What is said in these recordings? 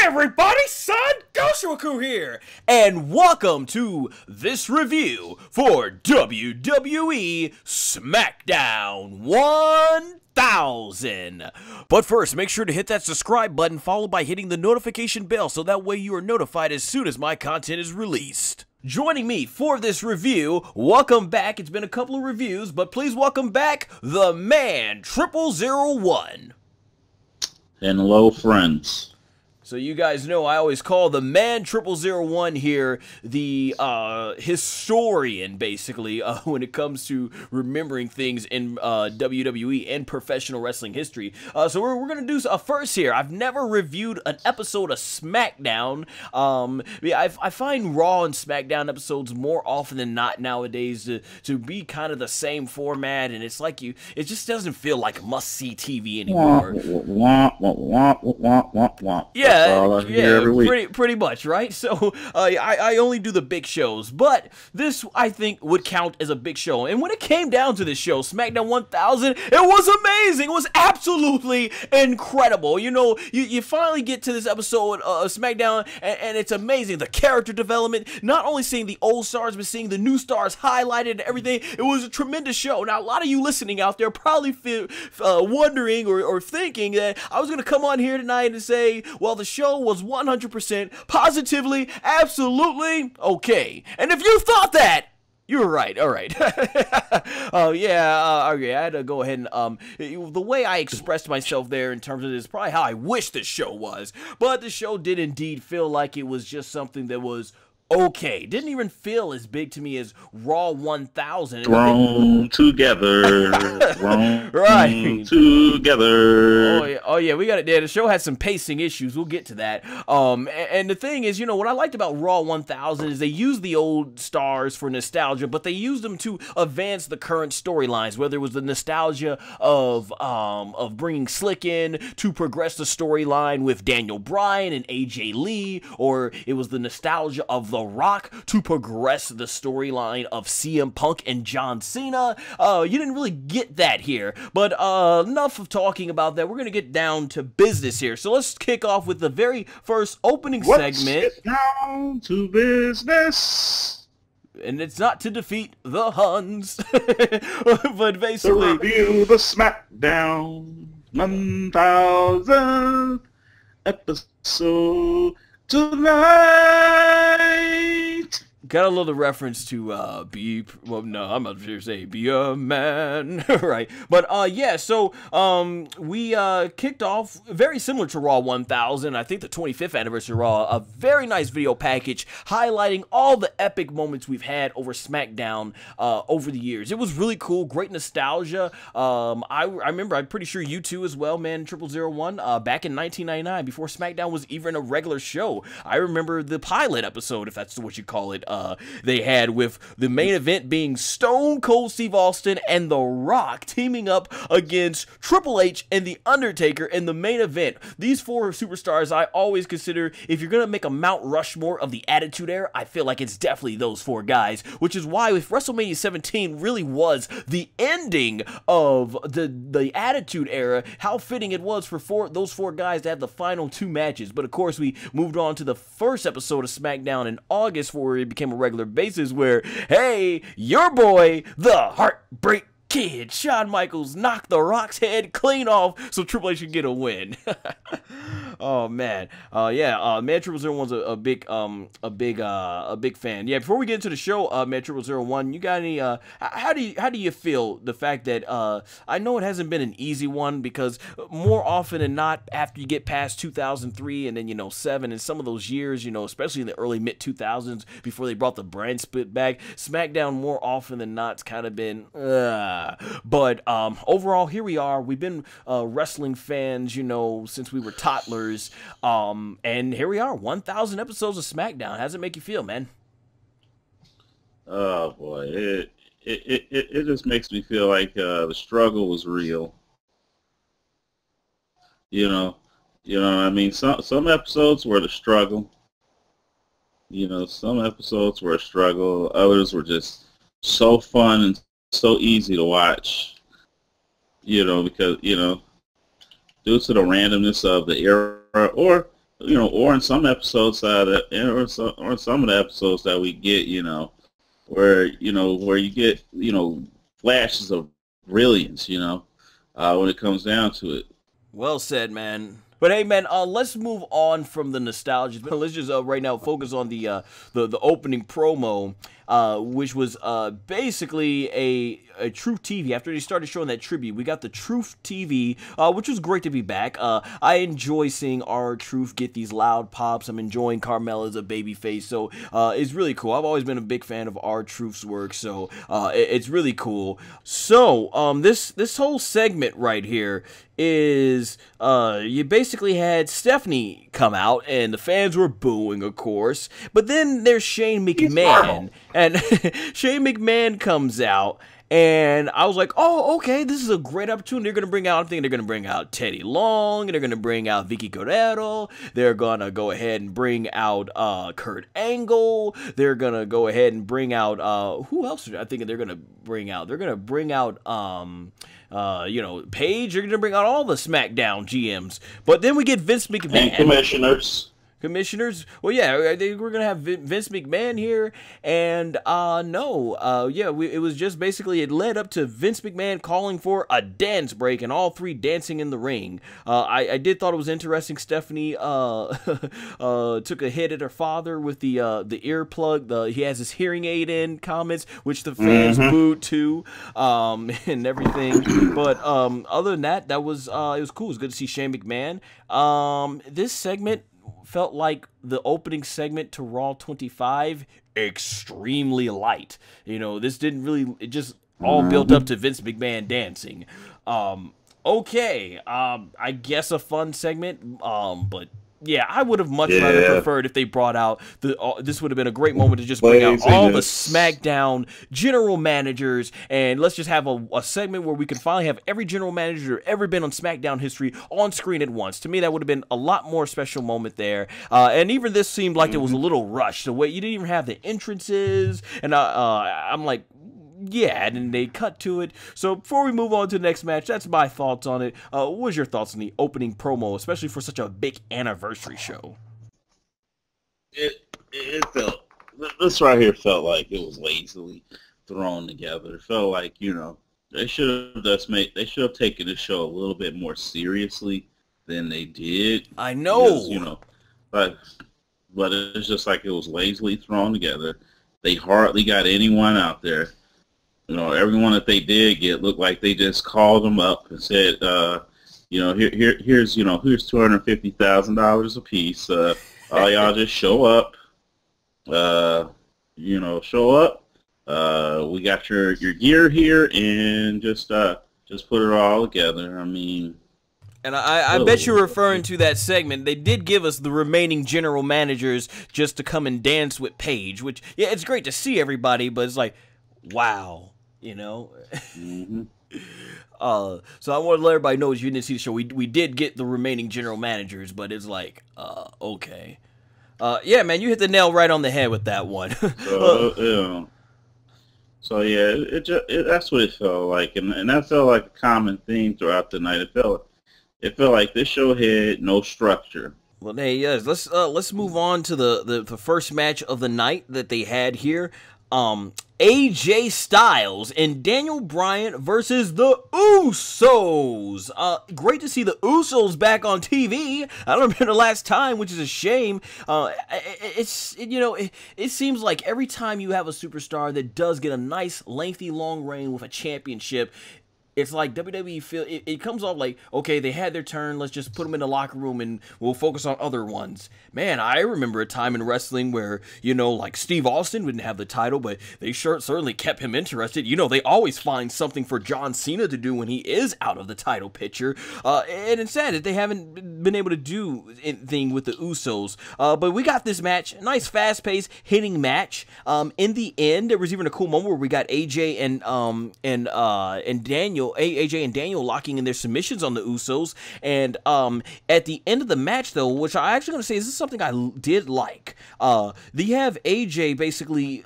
everybody, SonGoshuaku here, and welcome to this review for WWE Smackdown 1000. But first, make sure to hit that subscribe button followed by hitting the notification bell so that way you are notified as soon as my content is released. Joining me for this review, welcome back, it's been a couple of reviews, but please welcome back the man 0001. And hello, friends. So you guys know I always call the man 0001 here the historian, basically, when it comes to remembering things in WWE and professional wrestling history. So we're going to do a first here. I've never reviewed an episode of SmackDown. I find Raw and SmackDown episodes more often than not nowadays to be kind of the same format, and it's like it just doesn't feel like must-see TV anymore. Yeah. Pretty much, right? So I only do the big shows, but this I think would count as a big show. And when it came down to this show, SmackDown 1000, it was amazing. It was absolutely incredible. You know, you finally get to this episode of SmackDown, and it's amazing. The character development, not only seeing the old stars, but seeing the new stars highlighted and everything. It was a tremendous show. Now, a lot of you listening out there probably wondering or thinking that I was going to come on here tonight and say, well, the show was 100% positively, absolutely okay. And if you thought that, you're right. All right. Okay. I had to go ahead and the way I expressed myself there in terms of this is probably how I wish the show was. But the show did indeed feel like it was just something that was okay. Didn't even feel as big to me as Raw 1000. Thrown together. Thrown right. together. Oh yeah, we got it. Yeah, the show had some pacing issues. We'll get to that. And the thing is, you know, what I liked about Raw 1000 is they used the old stars for nostalgia, but they used them to advance the current storylines, whether it was the nostalgia of bringing Slick in to progress the storyline with Daniel Bryan and AJ Lee, or it was the nostalgia of The Rock to progress the storyline of CM Punk and John Cena. You didn't really get that here, but enough of talking about that. We're going to get down to business here. So let's kick off with the very first opening segment. Let's get down to business. And it's not to defeat the Huns, but basically to review the SmackDown 1000 episode tonight. Got a little reference to I'm not sure to say be a man, right? But yeah, so we kicked off very similar to Raw 1000. I think the 25th anniversary Raw, a very nice video package highlighting all the epic moments we've had over SmackDown over the years. It was really cool, great nostalgia. I remember, I'm pretty sure you too as well, man. 0001 back in 1999, before SmackDown was even a regular show. I remember the pilot episode, if that's what you call it. They had with the main event being Stone Cold Steve Austin and The Rock teaming up against Triple H and The Undertaker in the main event. These four superstars I always consider, if you're going to make a Mount Rushmore of the Attitude Era, I feel like it's definitely those four guys, which is why if WrestleMania 17 really was the ending of the Attitude Era, how fitting it was for those four guys to have the final two matches. But of course, we moved on to the first episode of SmackDown in August, where it became a regular basis where, hey, your boy, the Heartbreak Kid, Shawn Michaels, knocked The Rock's head clean off so Triple H should get a win. Oh man, yeah, man, 0001's a big fan. Yeah, before we get into the show, man, 0001, you got any? How do you feel the fact that I know it hasn't been an easy one, because more often than not, after you get past 2003 and then 7 and some of those years, especially in the early mid 2000s before they brought the brand split back, SmackDown more often than not it's kind of been. But overall, here we are. We've been wrestling fans, since we were toddlers. And here we are, 1,000 episodes of SmackDown. How's it make you feel, man? Oh boy, it just makes me feel like the struggle was real. I mean, some episodes were the struggle. Some episodes were a struggle. Others were just so fun and so easy to watch. Because due to the randomness of the era, or or in some episodes or in some of the episodes that we get, where you get, flashes of brilliance, when it comes down to it. Well said, man. But hey, man, let's move on from the nostalgia. Let's just right now focus on the opening promo, which was basically a Truth TV. After they started showing that tribute, we got the Truth TV, which was great to be back. I enjoy seeing R-Truth get these loud pops. I'm enjoying Carmella as a babyface, so it's really cool. I've always been a big fan of R-Truth's work, so it's really cool. So this whole segment right here is you basically had Stephanie come out, and the fans were booing, of course. But then there's Shane McMahon, and Shane McMahon comes out, and I was like, oh, okay, this is a great opportunity. They're going to bring out, I'm thinking they're going to bring out Teddy Long, and they're going to bring out Vicky Guerrero. They're going to go ahead and bring out Kurt Angle. They're going to go ahead and bring out, who else I think they're going to bring out? They're going to bring out, Paige. You're going to bring out all the SmackDown GMs. But then we get Vince McMahon. And commissioners. Well, yeah, we're gonna have Vince McMahon here, and it was just basically, it led up to Vince McMahon calling for a dance break and all three dancing in the ring. I did thought it was interesting. Stephanie took a hit at her father with the earplug. He has his hearing aid in comments, which the fans booed too, and everything. But other than that, it was cool. It was good to see Shane McMahon. This segment felt like the opening segment to Raw 25, extremely light. This didn't really, it just all built up to Vince McMahon dancing. Okay, I guess a fun segment, but yeah, I would have much rather preferred if they brought out this would have been a great moment to just bring out all the SmackDown general managers, and let's just have a segment where we can finally have every general manager ever been on SmackDown history on screen at once. To me, that would have been a lot more special moment there. And even this seemed like it was a little rushed. The way you didn't even have the entrances, and I'm like, yeah, and then they cut to it. So before we move on to the next match, that's my thoughts on it. What was your thoughts on the opening promo, especially for such a big anniversary show? It felt, this right here felt like it was lazily thrown together. It felt like, they should have taken this show a little bit more seriously than they did. I know. Because, but it's just like it was lazily thrown together. They hardly got anyone out there. Everyone that they did get looked like they just called them up and said, here's $250,000 a piece. All y'all just show up. Show up. We got your gear here, and just put it all together. I mean. And I bet you're referring to that segment. They did give us the remaining general managers just to come and dance with Paige, which, yeah, it's great to see everybody, but it's like, wow. So I want to let everybody know, if you didn't see the show, we did get the remaining general managers, but it's like, okay. Yeah, man, you hit the nail right on the head with that one. So yeah, that's what it felt like, and that felt like a common theme throughout the night. It felt like this show had no structure. Well, hey, yes, let's move on to the first match of the night that they had here. AJ Styles and Daniel Bryan versus the Usos. Great to see the Usos back on TV. I don't remember the last time, which is a shame. It seems like every time you have a superstar that does get a nice, lengthy, long reign with a championship, it's like WWE it comes off like, okay, they had their turn, let's just put them in the locker room and we'll focus on other ones. Man, I remember a time in wrestling where, like Steve Austin didn't have the title, but they certainly kept him interested. They always find something for John Cena to do when he is out of the title picture. And it's sad that they haven't been able to do anything with the Usos. But we got this match, a nice fast-paced hitting match. In the end, there was even a cool moment where we got AJ and Daniel AJ and Daniel locking in their submissions on the Usos. And at the end of the match, though, which I actually going to say this is something I did like. They have AJ basically.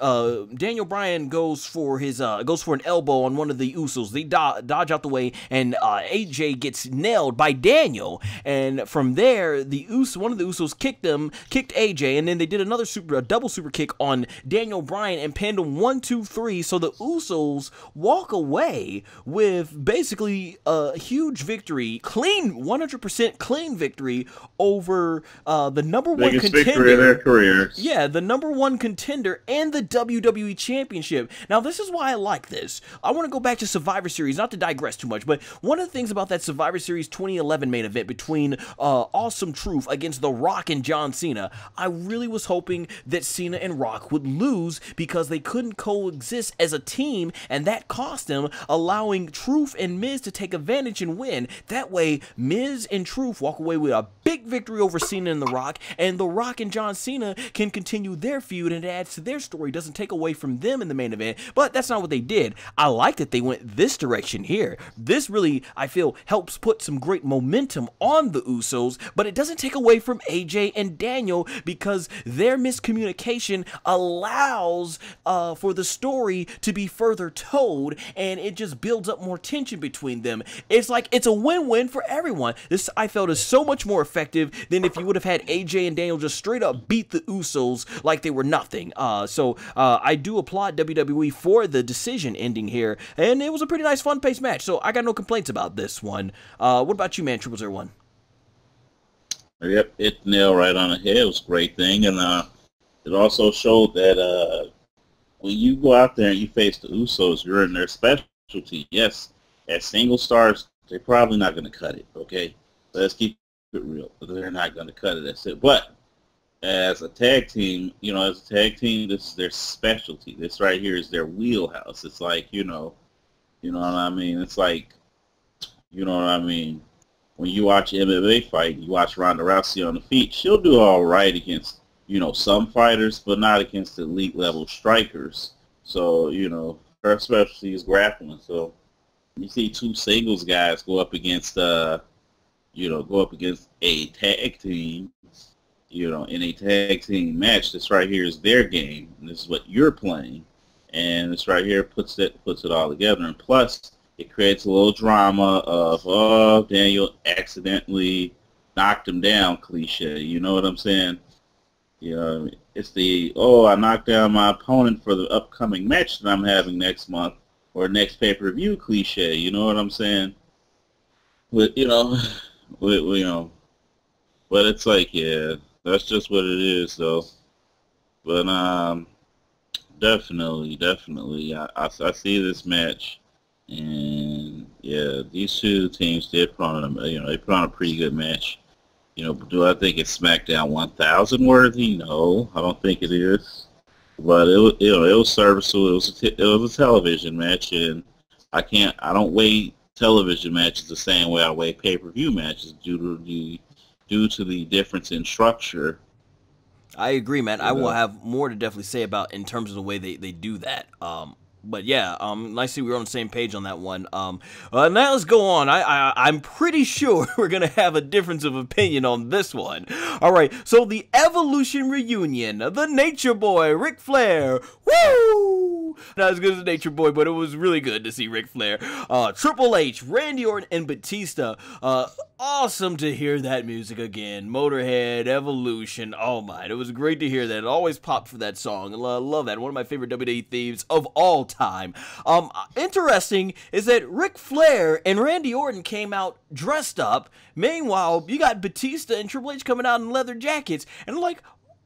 Daniel Bryan goes for an elbow on one of the Usos. They dodge out the way, and AJ gets nailed by Daniel. And from there, one of the Usos kicked AJ, and then they did another double super kick on Daniel Bryan and pinned him 1, 2, 3. So the Usos walk away with basically a huge victory, 100% clean victory over the number one biggest contender. Victory of their careers. Yeah, the number one contender and the WWE Championship. Now, this is why I like this. I want to go back to Survivor Series, not to digress too much, but one of the things about that Survivor Series 2011 main event between Awesome Truth against The Rock and John Cena, I really was hoping that Cena and Rock would lose because they couldn't coexist as a team, and that cost them, allowing Truth and Miz to take advantage and win. That way, Miz and Truth walk away with a big victory over Cena and The Rock, and The Rock and John Cena can continue their feud, and it adds to their story, doesn't take away from them in the main event. But that's not what they did. I like that they went this direction here. This really, I feel, helps put some great momentum on the Usos, but it doesn't take away from AJ and Daniel because their miscommunication allows for the story to be further told, and it just builds up more tension between them. It's like it's a win-win for everyone. This, I felt, is so much more effective than if you would have had AJ and Daniel just straight up beat the Usos like they were nothing. So I do applaud WWE for the decision ending here, and it was a pretty nice, fun-paced match, so I got no complaints about this one. What about you, man, 001? Yep, it nailed right on the head. It was a great thing, and it also showed that when you go out there and you face the Usos, you're in their specialty. Yes, as single stars, they're probably not going to cut it, okay? Let's keep it real. They're not going to cut it, that's it. But as a tag team, this is their specialty. This right here is their wheelhouse. It's like, you know what I mean? It's like, you know what I mean? When you watch an MMA fight, you watch Ronda Rousey on the feet, she'll do all right against, some fighters, but not against elite level strikers. So, her specialty is grappling. So you see two singles guys go up against a tag team, in a tag team match. This right here is their game, and this is what you're playing. And this right here puts it all together. And plus, it creates a little drama of, Daniel accidentally knocked him down cliche. You know what I'm saying? It's the, I knocked down my opponent for the upcoming match that I'm having next month or next pay-per-view cliche. You know what I'm saying? But, but it's like, yeah, that's just what it is, though. But, definitely, I see this match. And yeah, these two teams did put on a pretty good match. Do I think it's SmackDown 1000 worthy? No, I don't think it is. But it was serviceable. It was a television match, and I don't weigh television matches the same way I weigh pay-per-view matches due to the difference in structure. I agree, man. I will have more to definitely say about in terms of the way they do that. But yeah, nice to see we're on the same page on that one. Now let's go on. I'm pretty sure we're gonna have a difference of opinion on this one. All right, so the Evolution reunion, the Nature Boy, Ric Flair, woo! Not as good as the Nature Boy, but it was really good to see Ric Flair. Triple H, Randy Orton, and Batista. Awesome to hear that music again. Motorhead, Evolution. Oh my, it was great to hear that. It always popped for that song. Love that. One of my favorite WWE themes of all time. Interesting is that Ric Flair and Randy Orton came out dressed up. Meanwhile, you got Batista and Triple H coming out in leather jackets. And I'm like,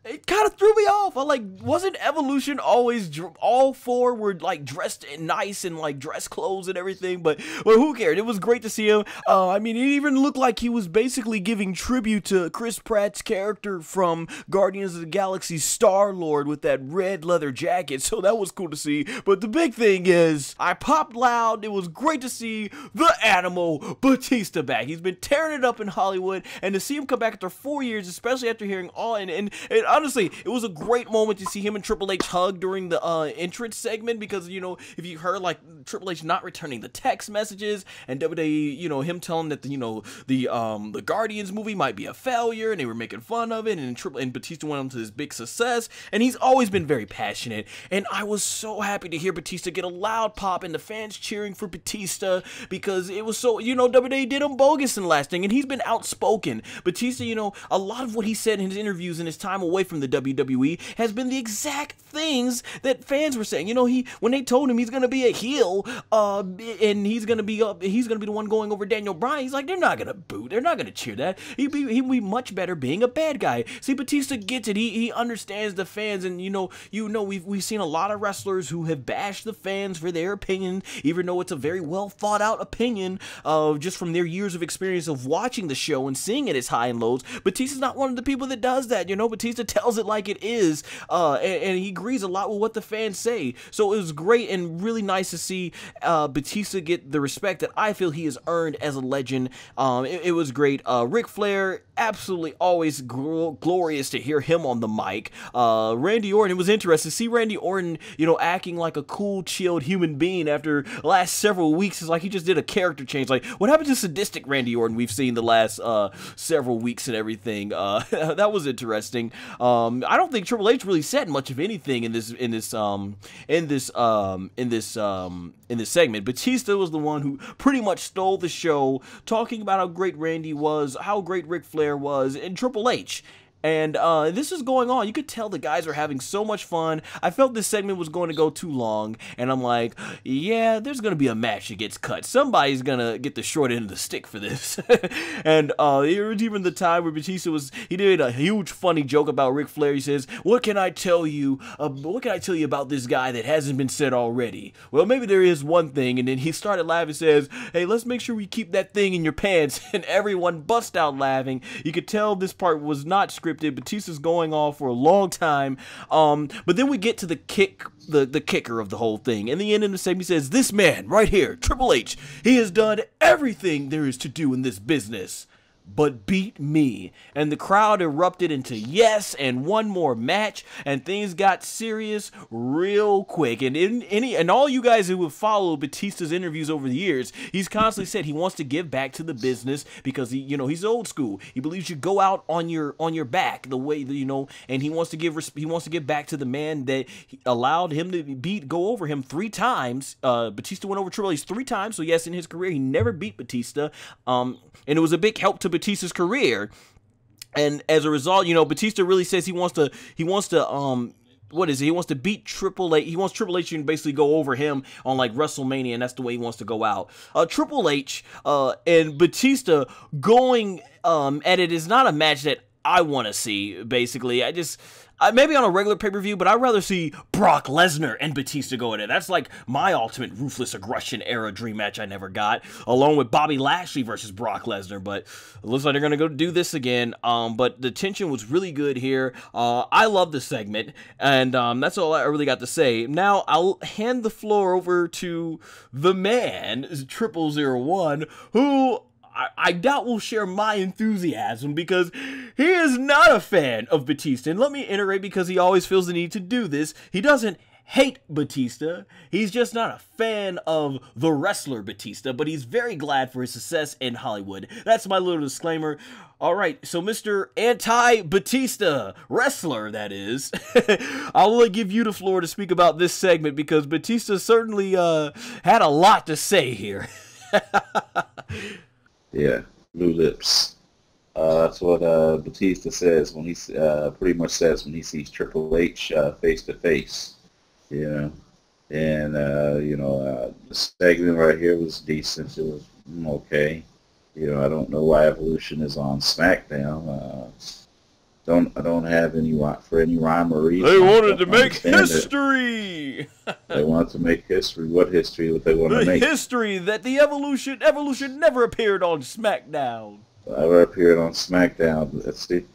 it kind of threw me off. Wasn't Evolution always, all four were dressed nice and dress clothes and everything, but who cared? It was great to see him. It even looked like he was basically giving tribute to Chris Pratt's character from Guardians of the Galaxy, Star-Lord, with that red leather jacket, so that was cool to see. But the big thing is, I popped loud. It was great to see the Animal Batista back. He's been tearing it up in Hollywood, and to see him come back after 4 years, especially after hearing all, and honestly, it was a great moment to see him and Triple H hug during the entrance segment, because, you know, if you heard, like, Triple H not returning the text messages, and WWE, you know, him telling that, the Guardians movie might be a failure, and they were making fun of it, and Batista went on to this big success, and he's always been very passionate, and I was so happy to hear Batista get a loud pop and the fans cheering for Batista, because it was so, you know, WWE did him bogus in the last thing, and he's been outspoken. Batista, you know, a lot of what he said in his interviews in his time away from the WWE has been the exact things that fans were saying. You know, when they told him he's gonna be a heel, and he's gonna be the one going over Daniel Bryan, he's like, they're not gonna boo, they're not gonna cheer that. He'd be much better being a bad guy. See, Batista gets it. He understands the fans, and you know, we've seen a lot of wrestlers who have bashed the fans for their opinion, even though it's a very well thought out opinion, just from their years of experience of watching the show and seeing it as high and lows. Batista's not one of the people that does that. You know, Batista tells it like it is, and he agrees a lot with what the fans say. So it was great and really nice to see Batista get the respect that I feel he has earned as a legend. It was great. Ric Flair, absolutely always glorious to hear him on the mic. Randy Orton, it was interesting to see Randy Orton, you know, acting like a cool, chilled human being after the last several weeks. It's like he just did a character change. Like, what happened to sadistic Randy Orton we've seen the last several weeks and everything? That was interesting. I don't think Triple H really said much of anything in this segment. Batista was the one who pretty much stole the show, talking about how great Randy was, how great Ric Flair was, and Triple H. And this is going on. You could tell the guys are having so much fun. I felt this segment was going to go too long, and I'm like, yeah, there's going to be a match that gets cut. Somebody's going to get the short end of the stick for this. And there was even the time where Batista he did a huge funny joke about Ric Flair. He says, what can I tell you about this guy that hasn't been said already? Well, maybe there is one thing. And then he started laughing and says, hey, let's make sure we keep that thing in your pants. And everyone bust out laughing. You could tell this part was not scripted. Batista's going off for a long time, but then we get to the kicker of the whole thing. In the end of the segment, he says, this man right here, Triple H, he has done everything there is to do in this business but beat me. And the crowd erupted into yes and one more match, and things got serious real quick. And all you guys who have followed Batista's interviews over the years, he's constantly said he wants to give back to the business because he's old school. He believes you go out on your back the way that, and he wants to give back to the man that allowed him to go over him 3 times. Batista went over Triple H 3 times, so yes, in his career he never beat Batista. And it was a big help to Batista's career. And as a result, Batista really says he wants to beat Triple H. He wants Triple H to basically go over him on like WrestleMania, and that's the way he wants to go out. Triple H and Batista going at it is not a match that I want to see, basically. Maybe on a regular pay-per-view, but I'd rather see Brock Lesnar and Batista go at it. That's like my ultimate ruthless aggression era dream match I never got, along with Bobby Lashley versus Brock Lesnar. But it looks like they're going to go do this again. But the tension was really good here. I love the segment, and that's all I really got to say. Now, I'll hand the floor over to the man, 0001, who I doubt will share my enthusiasm because he is not a fan of Batista. And let me iterate, because he always feels the need to do this. He doesn't hate Batista. He's just not a fan of the wrestler Batista, but he's very glad for his success in Hollywood. That's my little disclaimer. All right, so Mr. Anti-Batista wrestler, that is, I'll give you the floor to speak about this segment because Batista certainly had a lot to say here. Yeah, blue lips. That's what Batista says when he pretty much says when he sees Triple H face to face. And the segment right here was decent. It was okay. I don't know why Evolution is on SmackDown. I don't have any rhyme or reason. They wanted to make history. They wanted to make history. What history would they want to make? The history that the Evolution never appeared on SmackDown. Never appeared on SmackDown.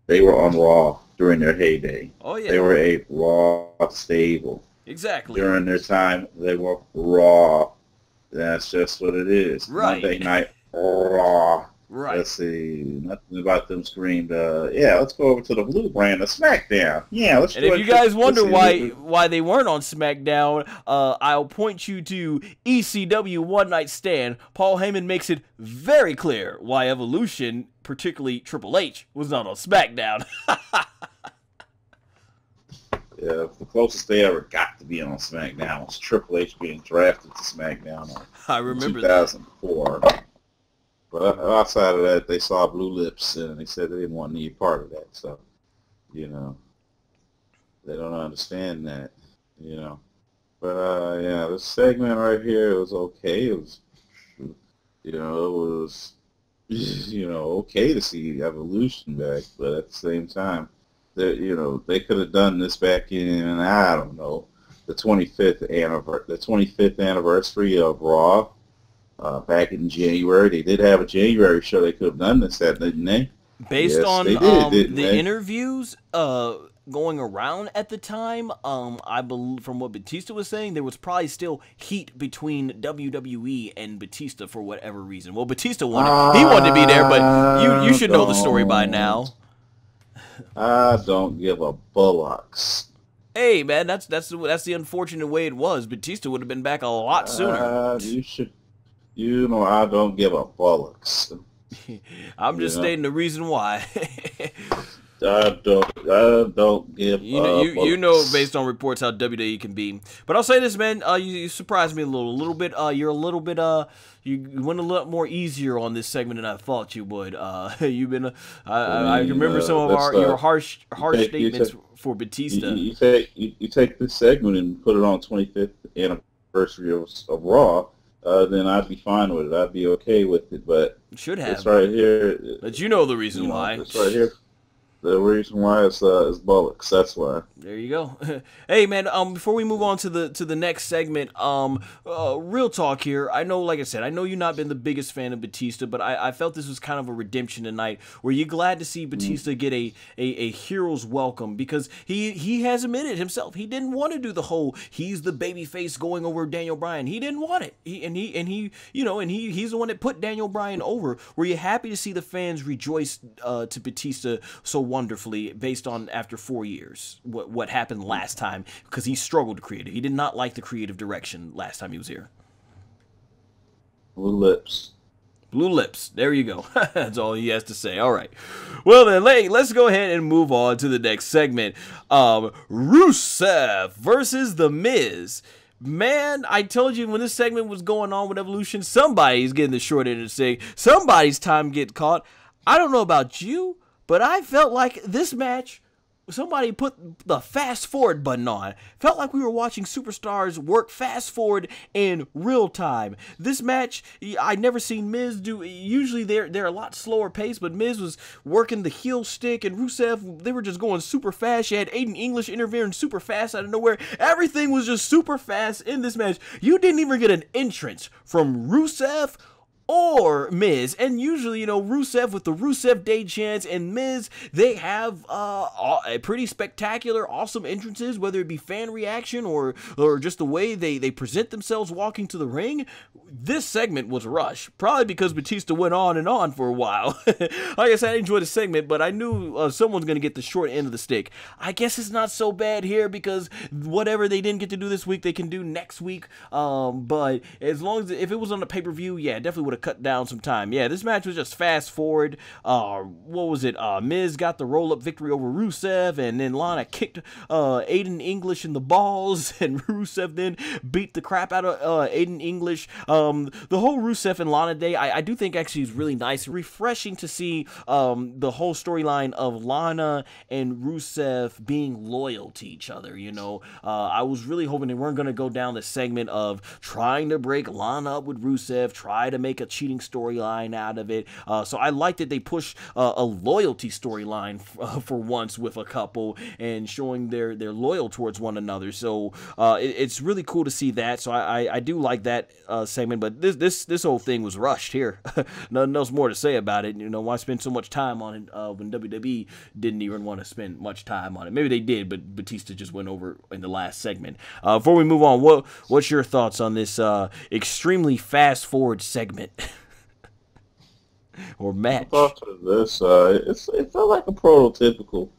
They were on Raw during their heyday. Oh yeah. They were a Raw stable. Exactly. During their time, they were Raw. That's just what it is. Right. Monday Night Raw. Right. Let's see. Nothing about them screamed, yeah, let's go over to the blue brand of SmackDown. Yeah, let's And do if it. you guys wonder Let's why they weren't on SmackDown, I'll point you to ECW One Night Stand. Paul Heyman makes it very clear why Evolution, particularly Triple H, was not on SmackDown. Yeah, the closest they ever got to being on SmackDown was Triple H being drafted to SmackDown I in remember 2004. But outside of that, they saw Blue Lips and they said they didn't want any part of that. So, you know, they don't understand that, you know. But yeah, this segment right here was okay. It was, you know, it was, you know, okay to see Evolution back, but at the same time, you know, they could have done this back in, I don't know, the 25th anniversary of Raw, back in January. They did have a January show. They could have done this at, didn't they? Based Yes, on they did, didn't the they? interviews going around at the time, I believe from what Batista was saying, there was probably still heat between WWE and Batista for whatever reason. Well, Batista wanted he wanted to be there, but you should know the story by now. I don't give a bullocks. Hey man, that's the unfortunate way it was. Batista would have been back a lot sooner. You know, I don't give a bullocks. I'm just stating the reason why. I don't give you know based on reports how WWE can be. But I'll say this, man, you surprised me a little bit. You're a little bit you went a lot more easier on this segment than I thought you would. You've been I remember some of your harsh statements for Batista. You take this segment and put it on 25th anniversary of Raw. Then I'd be fine with it. I'd be okay with it. But should have. It's right here. But you know the reason why. It's right here. The reason why is bollocks. That's why. There you go. Hey man, before we move on to the next segment, real talk here. I know, like I said, I know you've not been the biggest fan of Batista, but I felt this was kind of a redemption tonight. Were you glad to see Batista get a hero's welcome? Because he has admitted himself he didn't want to do the whole he's the baby face going over Daniel Bryan. He didn't want it. He's the one that put Daniel Bryan over. Were you happy to see the fans rejoice to Batista so wonderfully based on after 4 years what happened last time, because he struggled creative. He did not like the creative direction last time he was here. Blue lips. Blue lips. There you go. That's all he has to say. All right. Well then, let's go ahead and move on to the next segment. Rusev versus The Miz. Man, I told you when this segment was going on with Evolution, somebody's getting the short end of the stick. Somebody's time get caught. I don't know about you, but I felt like this match, somebody put the fast forward button on. Felt like we were watching superstars work fast forward in real time. This match, I never seen Miz do. Usually they're a lot slower paced, but Miz was working the heel stick, and Rusev, they were just going super fast. You had Aiden English interfering super fast out of nowhere. Everything was just super fast in this match. You didn't even get an entrance from Rusev or Miz, and usually, you know, Rusev with the Rusev Day chants and Miz, they have a pretty spectacular, awesome entrances, whether it be fan reaction or just the way they present themselves walking to the ring. This segment was rushed, probably because Batista went on and on for a while. Like I said, I enjoyed the segment, but I knew someone's going to get the short end of the stick. I guess it's not so bad here because whatever they didn't get to do this week, they can do next week. But as long as, if it was on the pay-per-view, yeah, definitely would have cut down some time. Yeah, this match was just fast forward. What was it? Miz got the roll-up victory over Rusev, and then Lana kicked Aiden English in the balls, and Rusev then beat the crap out of Aiden English. The whole Rusev and Lana day, I do think actually is really nice, refreshing to see the whole storyline of Lana and Rusev being loyal to each other. You know, I was really hoping they weren't going to go down the segment of trying to break Lana up with Rusev, try to make a cheating storyline out of it. So I like that they push a loyalty storyline for once with a couple and showing they're loyal towards one another. So it's really cool to see that. So I do like that segment, but this whole thing was rushed here. Nothing else more to say about it. You know, why spend so much time on it when WWE didn't even want to spend much time on it? Maybe they did, but Batista just went over in the last segment. Before we move on, what's your thoughts on this extremely fast forward segment? or match. Thoughts of this? It felt like a prototypical.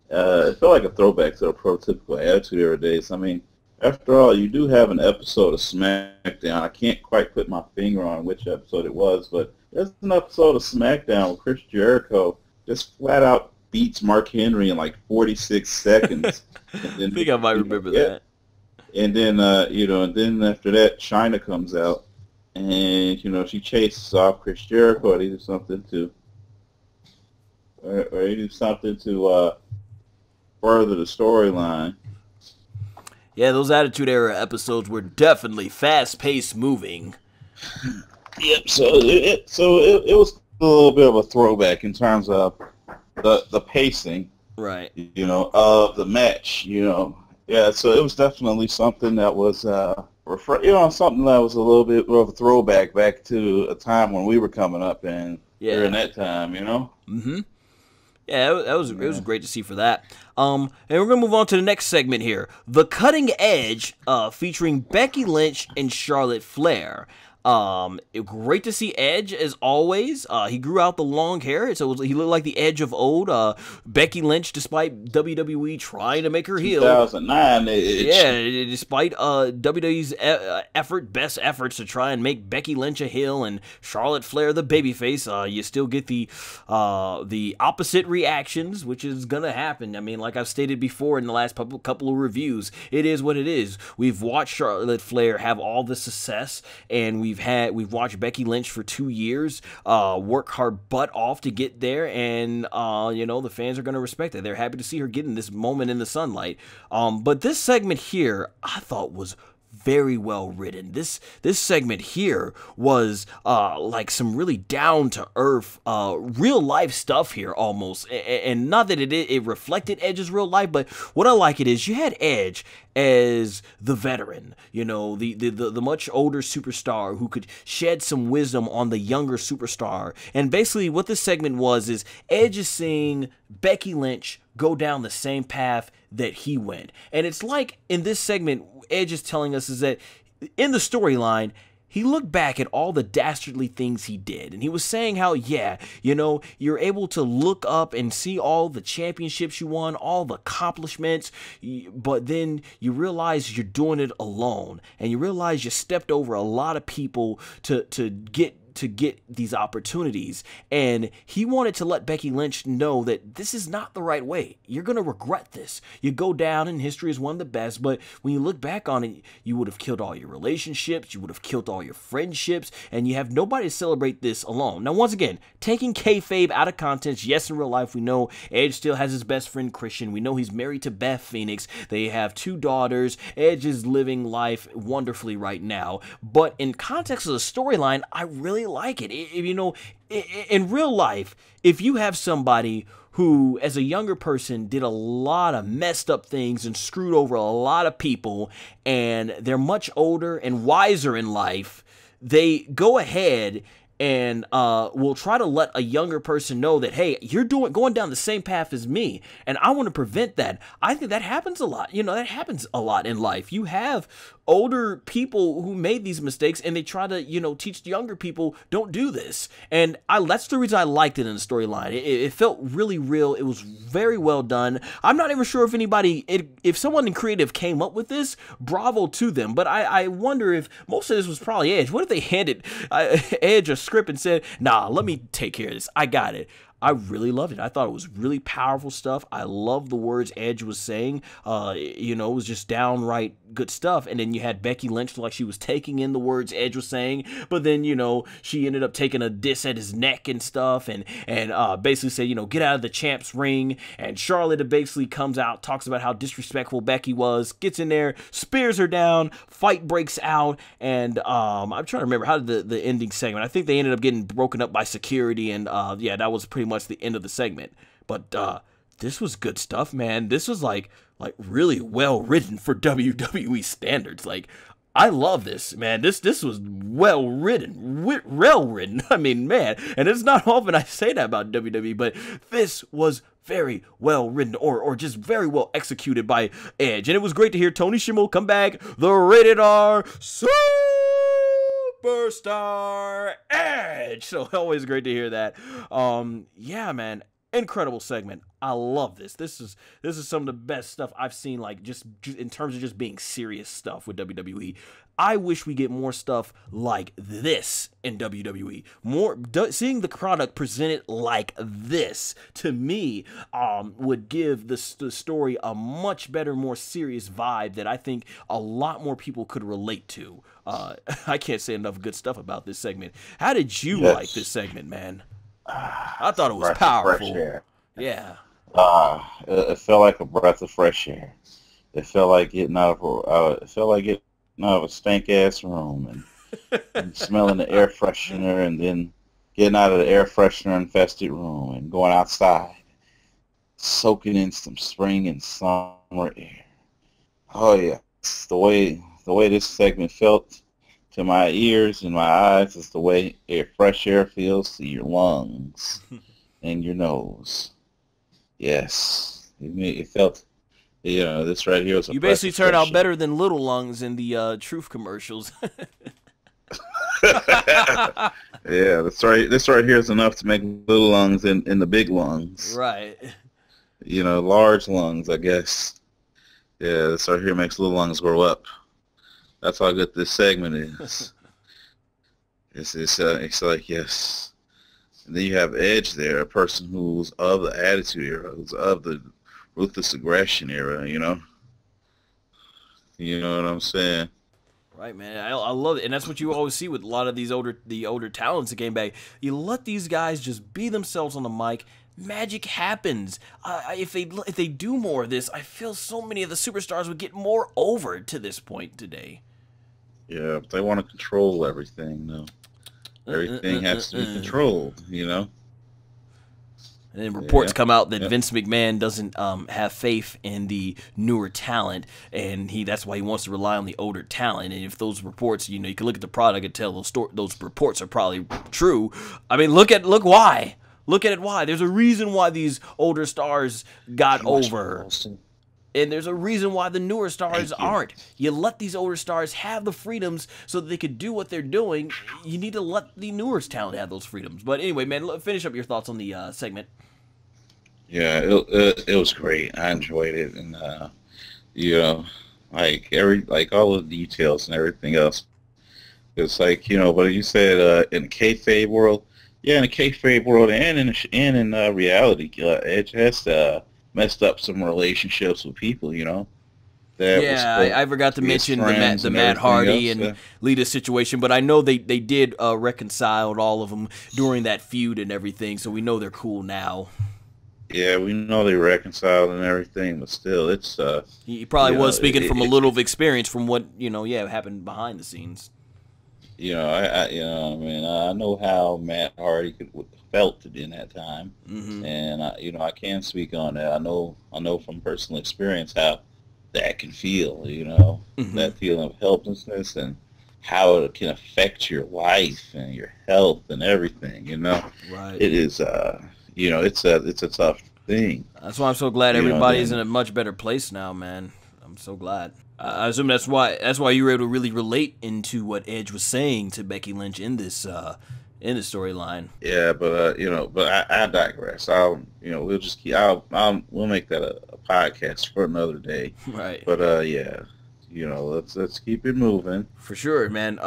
It felt like a throwback to a prototypical Attitude Era days. I mean, after all, you do have an episode of SmackDown. I can't quite put my finger on which episode it was, but there's an episode of SmackDown where Chris Jericho just flat out beats Mark Henry in like 46 seconds. And then, I think I might remember that. And then, and then after that, Chyna comes out, and she chases off Chris Jericho. Or they do something to, further the storyline. Yeah, those Attitude Era episodes were definitely fast-paced moving. Yep. So it was a little bit of a throwback in terms of the pacing, right? Of the match. Yeah. So it was definitely something that was something that was a little bit of a throwback back to a time when we were coming up and during that time. Mm-hmm. Yeah, it was great to see for that. And we're gonna move on to the next segment here, the Cutting Edge, featuring Becky Lynch and Charlotte Flair. Great to see Edge as always. He grew out the long hair, so he looked like the Edge of old. Becky Lynch, despite WWE trying to make her heel, 2009 Edge. Yeah, despite WWE's best efforts to try and make Becky Lynch a heel and Charlotte Flair the babyface, you still get the opposite reactions, which is gonna happen. I mean, like I've stated before in the last couple of reviews, it is what it is. We've watched Charlotte Flair have all the success, and we've watched Becky Lynch for 2 years work her butt off to get there, and the fans are going to respect it. They're happy to see her getting this moment in the sunlight. But this segment here, I thought was very well written. This segment here was like some really down to earth, real life stuff here almost, and not that it reflected Edge's real life, but what I like it is you had Edge as the veteran, the much older superstar who could shed some wisdom on the younger superstar. And basically what this segment was is Edge is seeing Becky Lynch go down the same path that he went. And it's like in this segment, Edge is telling us is that in the storyline, he looked back at all the dastardly things he did, and he was saying how, you're able to look up and see all the championships you won, all the accomplishments, but then you realize you're doing it alone, and you realize you stepped over a lot of people to get these opportunities. And he wanted to let Becky Lynch know that this is not the right way. You're going to regret this. You go down in history as one of the best, but when you look back on it, you would have killed all your relationships, you would have killed all your friendships, and you have nobody to celebrate this alone. Now, once again, taking kayfabe out of context, yes, in real life, we know Edge still has his best friend Christian. We know he's married to Beth Phoenix. They have 2 daughters. Edge is living life wonderfully right now. But in context of the storyline, I really like it. In real life, if you have somebody who, as a younger person, did a lot of messed up things and screwed over a lot of people, and they're much older and wiser in life, they go ahead and will try to let a younger person know that, hey, you're going down the same path as me, and I want to prevent that. I think that happens a lot. That happens a lot in life. You have older people who made these mistakes, and they try to, teach younger people, don't do this. And that's the reason I liked it in the storyline. It felt really real. It was very well done. I'm not even sure if someone in creative came up with this, bravo to them. But I wonder if most of this was probably Edge. What if they handed Edge a script and said, nah, let me take care of this. I got it. I really loved it. I thought it was really powerful stuff. I love the words Edge was saying. It was just downright good stuff. And then you had Becky Lynch like she was taking in the words Edge was saying, but then she ended up taking a diss at his neck and stuff, and basically said, get out of the champ's ring. And Charlotte basically comes out, talks about how disrespectful Becky was, gets in there, spears her down, fight breaks out, and I'm trying to remember how did the ending segment. I think they ended up getting broken up by security, and that was pretty much the end of the segment. But this was good stuff, man. This was like really well written for WWE standards. Like, I love this, man. This was well written. I mean, man, and it's not often I say that about WWE, but this was very well written, or just very well executed by Edge. And it was great to hear Tony Schimmel come back, the Rated R Superstar Edge. So always great to hear that. Yeah, man. Incredible segment. I love this. This is some of the best stuff I've seen, like just in terms of just being serious stuff with WWE. I wish we get more stuff like this in WWE. Seeing the product presented like this, to me, would give the story a much better, more serious vibe that I think a lot more people could relate to. I can't say enough good stuff about this segment. How did you like this segment, man? I thought it was powerful. Yeah. It felt like a breath of fresh air. It felt like getting out of a stank ass room and smelling the air freshener, and then getting out of the air freshener infested room and going outside, soaking in some spring and summer air. Oh yeah, the way this segment felt to my ears and my eyes is the way fresh air feels to your lungs and your nose. Yes, it felt. This right here was a. You basically turned out better than Little Lungs in the Truth commercials. Yeah, this right here is enough to make Little Lungs in the big lungs. Right. Large lungs, I guess. Yeah, this right here makes Little Lungs grow up. That's how good this segment is. It's like, yes. And then you have Edge there, a person who's of the Attitude Era, who's of the Ruthless Aggression Era, You know what I'm saying? Right, man. I love it, and that's what you always see with a lot of the older talents that came back. You let these guys just be themselves on the mic. Magic happens. If they do more of this, I feel so many of the superstars would get more over to this point today. Yeah, but they want to control everything, though. Everything has to be controlled, And then reports come out that Vince McMahon doesn't have faith in the newer talent, and that's why he wants to rely on the older talent. And if those reports, you can look at the product and tell those reports are probably true. I mean, look why. Look at it why. There's a reason why these older stars got over. And there's a reason why the newer stars aren't. You let these older stars have the freedoms so that they could do what they're doing. You need to let the newer talent have those freedoms. But anyway, man, finish up your thoughts on the segment. Yeah, it was great. I enjoyed it, and like all the details and everything else. It's like but you said in the kayfabe world, in the kayfabe world, and in reality, Edge has messed up some relationships with people, I forgot to mention the Matt Hardy and Lita situation, but I know they did reconcile all of them during that feud and everything, so we know they're cool now. Yeah, we know they reconciled and everything, but still, it's he probably was speaking from a little of experience from what happened behind the scenes. I know how Matt Hardy felt in that time, and I can't speak on that. I know from personal experience how that can feel. That feeling of helplessness and how it can affect your life and your health and everything. Right. It is. It's a tough thing. That's why I'm so glad everybody's in a much better place now, man. I'm so glad. I assume that's why you were able to really relate into what Edge was saying to Becky Lynch in this storyline. Yeah, but I digress. We'll just we'll make that a podcast for another day. Right. But let's keep it moving. For sure, man.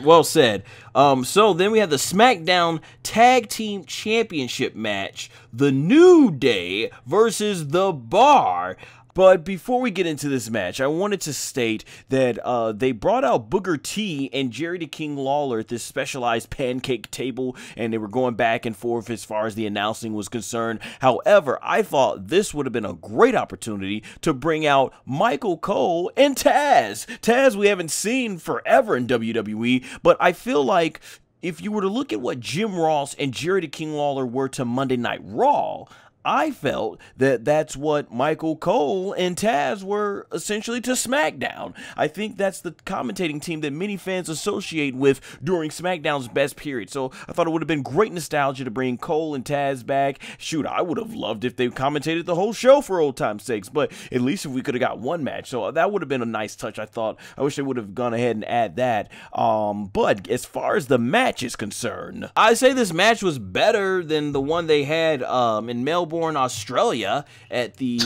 Well said. So then we have the SmackDown Tag Team Championship match, The New Day versus The Bar. But before we get into this match, I wanted to state that they brought out Booker T and Jerry the King Lawler at this specialized pancake table, and they were going back and forth as far as the announcing was concerned. However, I thought this would have been a great opportunity to bring out Michael Cole and Taz. Taz we haven't seen forever in WWE, but I feel like if you were to look at what Jim Ross and Jerry the King Lawler were to Monday Night Raw, I felt that that's what Michael Cole and Taz were essentially to SmackDown. I think that's the commentating team that many fans associate with during SmackDown's best period. So I thought it would have been great nostalgia to bring Cole and Taz back. Shoot, I would have loved if they commentated the whole show for old time's sakes, but at least if we could have got one match. So that would have been a nice touch, I thought. I wish they would have gone ahead and add that. But as far as the match is concerned, I say this match was better than the one they had in Melbourne, Australia at the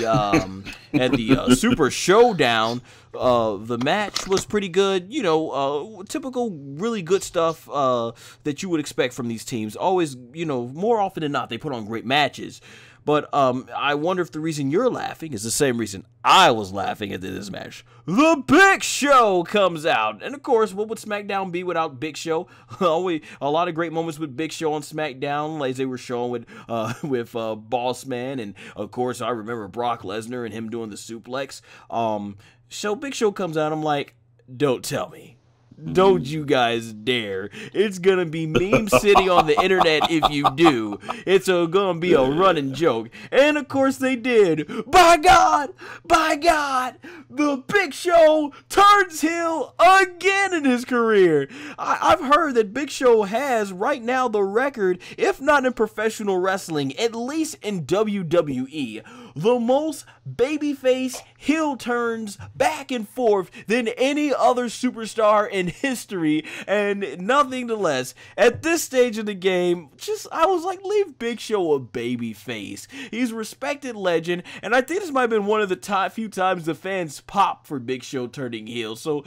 Super Showdown. The match was pretty good, you know, typical really good stuff that you would expect from these teams. Always, you know, more often than not, they put on great matches. But I wonder if the reason you're laughing is the same reason I was laughing at this match. The Big Show comes out. And of course, what would SmackDown be without Big Show? A lot of great moments with Big Show on SmackDown, as they were showing with Boss Man. And of course, I remember Brock Lesnar and him doing the suplex. So Big Show comes out. I'm like, don't tell me. Don't you guys dare. It's gonna be meme city on the internet if you do. It's gonna be a running joke. And of course they did. By God, the Big Show turns heel again in his career. I've heard that Big Show has right now the record, if not in professional wrestling, at least in WWE, the most babyface heel turns back and forth than any other superstar in history, and nothing less. At this stage of the game, I was like, leave Big Show a babyface. He's a respected legend, and I think this might have been one of the few times the fans popped for Big Show turning heel. So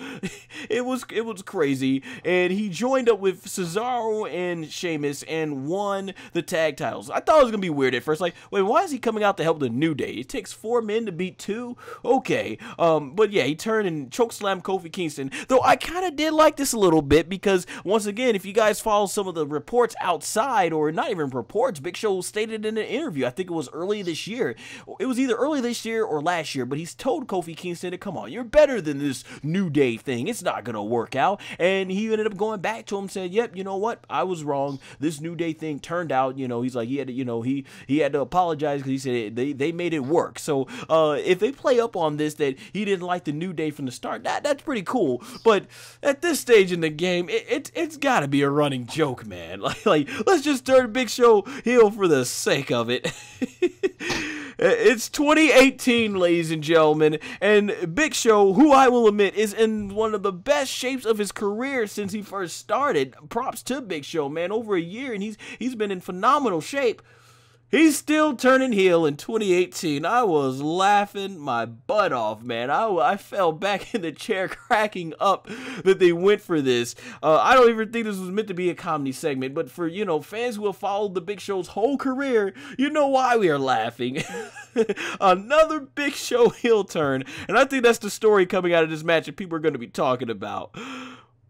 it was crazy, and he joined up with Cesaro and Sheamus and won the tag titles. I thought it was gonna be weird at first, like, wait, why is he coming out to help the New Day? It takes 4 men to beat 2? Okay. But yeah, he turned and chokeslammed Kofi Kingston. Though I kind of did like this a little bit because, once again, if you guys follow some of the reports outside, or not even reports, Big Show stated in an interview, I think it was early this year. It was either early this year or last year, but he's told Kofi Kingston to, come on, you're better than this New Day thing. It's not going to work out. And he ended up going back to him and said, yep, you know what? I was wrong. This New Day thing turned out, you know, he's like, he had to, you know, he had to apologize because he said they made it work. So if they play up on this, that he didn't like the New Day from the start, that's pretty cool. But at this stage in the game, it's got to be a running joke, man. Like let's just turn Big Show heel for the sake of it. It's 2018, ladies and gentlemen, and Big Show, who I will admit is in one of the best shapes of his career since he first started. Props to Big Show, man. Over a year, and he's been in phenomenal shape. He's still turning heel in 2018. I was laughing my butt off, man. I fell back in the chair cracking up that they went for this. I don't even think this was meant to be a comedy segment, but for, you know, fans who have followed the Big Show's whole career, you know why we are laughing. Another Big Show heel turn, and I think that's the story coming out of this match that people are going to be talking about.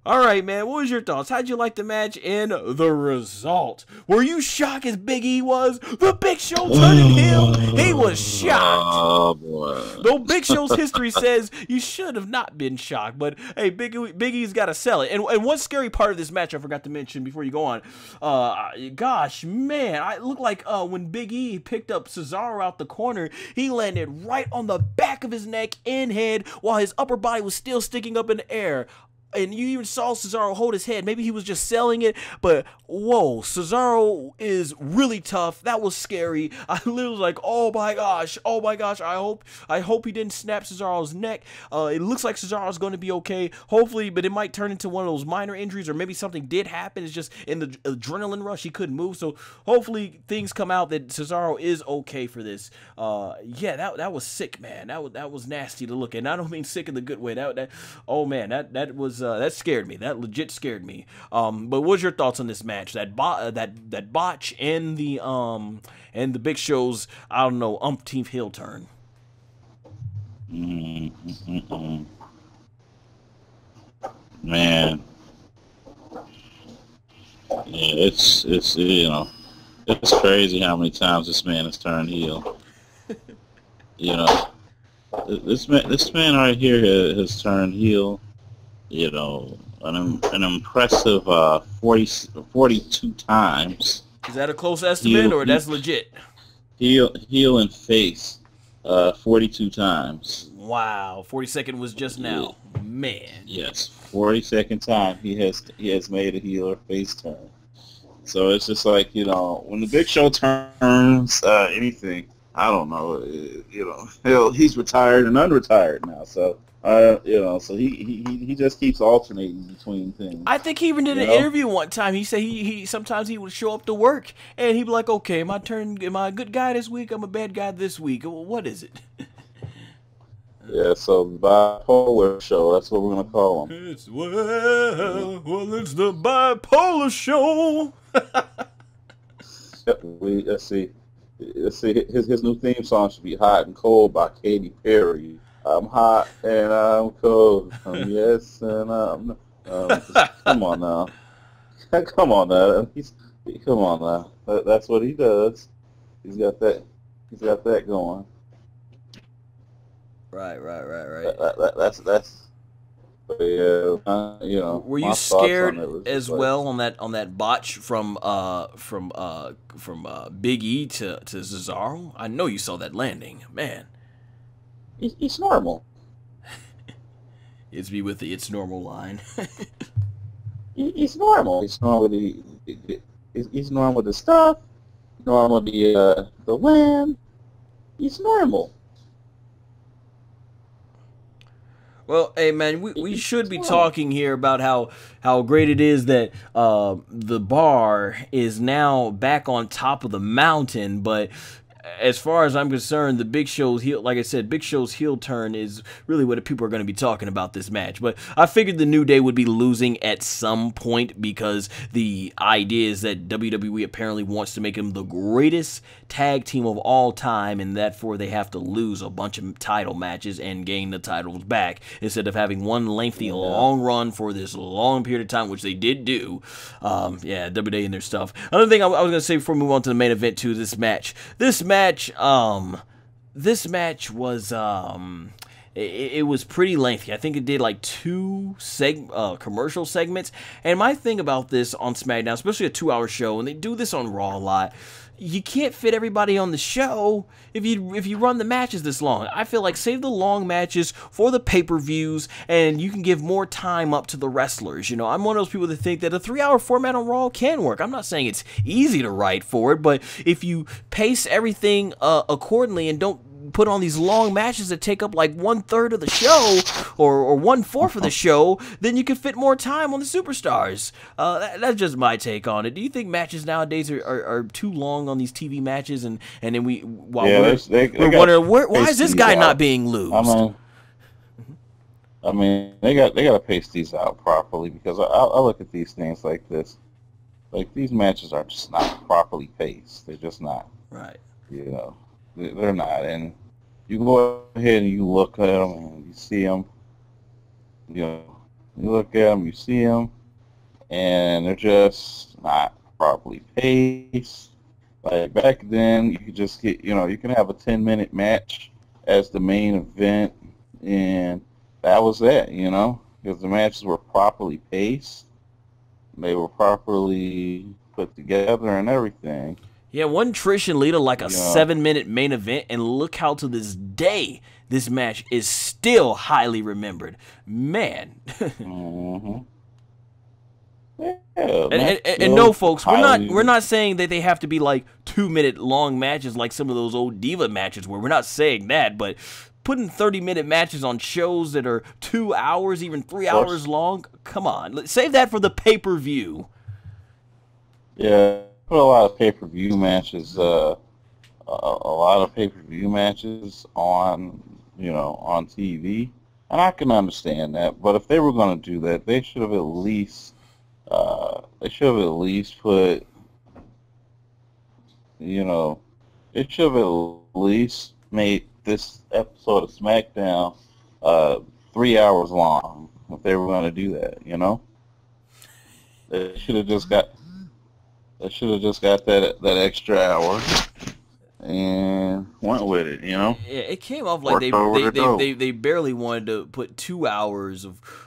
Alright, man, what was your thoughts? How'd you like the match and the result? Were you shocked as Big E was? The Big Show turning heel? He was shocked. Oh, boy. Though Big Show's history says you should have not been shocked, but hey, Big E's got to sell it. And one scary part of this match I forgot to mention before you go on. Gosh, man, it looked like when Big E picked up Cesaro out the corner, he landed right on the back of his neck and head while his upper body was still sticking up in the air. And you even saw Cesaro hold his head. Maybe he was just selling it, but whoa, Cesaro is really tough. That was scary. I literally was like, oh my gosh, I hope he didn't snap Cesaro's neck. It looks like Cesaro's going to be okay, hopefully, but it might turn into one of those minor injuries, or maybe something did happen. It's just in the adrenaline rush, he couldn't move. So hopefully things come out that Cesaro is okay for this. Yeah, that was sick, man. That was nasty to look at. And I don't mean sick in the good way. Oh man, that was. That scared me. That legit scared me. But what was your thoughts on this match? That botch and the Big Show's, I don't know, umpteenth heel turn. Man, yeah, it's you know, it's crazy how many times this man has turned heel. You know, this man right here has turned heel. You know, an impressive 42 times. Is that a close estimate, or that's legit? heel and face 42 times. Wow, 42nd was just now. Man. Yes, 42nd time he has made a heel or face turn. So it's just like, you know, when the Big Show turns anything, I don't know, you know, he's retired and unretired now. So you know, so he just keeps alternating between things. I think he even did an interview one time. He said he sometimes he would show up to work and he'd be like, "Okay, my turn. Am I a good guy this week? I'm a bad guy this week. What is it?" Yeah, so bipolar show. That's what we're gonna call him. It's it's the bipolar show. Let's see. His new theme song should be "Hot and Cold" by Katy Perry. I'm hot and I'm cold. Yes and I'm. Come on now. Come on now. Come on now. That's what he does. He's got that. He's got that going. Right. That's. Yeah, you know. Were you scared as well on that botch from Big E to Cesaro? I know you saw that landing, man. It's normal. It's me with the "it's normal" line. It's normal. It's normal. It's normal the stuff. Normal the win. It's normal. Well, hey man, we should be talking here about how great it is that the bar is now back on top of the mountain, but as far as I'm concerned, the Big Show's heel, like I said, Big Show's heel turn is really what people are going to be talking about this match. But I figured the New Day would be losing at some point because the idea is that WWE apparently wants to make them the greatest tag team of all time, and therefore they have to lose a bunch of title matches and gain the titles back instead of having one lengthy, long run for this long period of time, which they did do. Yeah, WWE and their stuff. Another thing I was going to say before we move on to the main event too, this match was it was pretty lengthy. I think it did like 2 commercial segments. And my thing about this on SmackDown, especially a 2-hour show, and they do this on Raw a lot, you can't fit everybody on the show if you run the matches this long. I feel like save the long matches for the pay-per-views, and you can give more time up to the wrestlers. You know, I'm one of those people that think that a 3-hour format on Raw can work. I'm not saying it's easy to write for it, but if you pace everything accordingly and don't put on these long matches that take up like 1/3 of the show or 1/4 of the show, then you can fit more time on the superstars. That's just my take on it. Do you think matches nowadays are too long on these TV matches, and then we're wondering why is this guy not being loosed? I mean, they got to pace these out properly, because I look at these things like this. Like, these matches are just not properly paced. They're just not. Right. You know, they're not. And you go ahead and you look at them and you see them. You know, you look at them, you see them, and they're just not properly paced. Like, back then, you could just get, you know, you can have a 10-minute match as the main event, and that was it, you know, because the matches were properly paced. They were properly put together and everything. Yeah, one Trish and Lita like a 7-minute main event, and look how to this day this match is still highly remembered. Man. Mm-hmm. Yeah, and no, folks, we're not saying that they have to be like 2-minute long matches like some of those old diva matches where we're not saying that, but putting 30-minute matches on shows that are 2 hours, even 3 hours long, come on, save that for the pay-per-view. Yeah. Put a lot of pay-per-view matches, a lot of pay-per-view matches on, you know, on TV, and I can understand that. But if they were going to do that, they should have at least, put, you know, it should have at least made this episode of SmackDown 3 hours long. If they were going to do that, you know, they should have just got. They should have just got that extra hour and went with it, you know? Yeah, it came off like they barely wanted to put 2 hours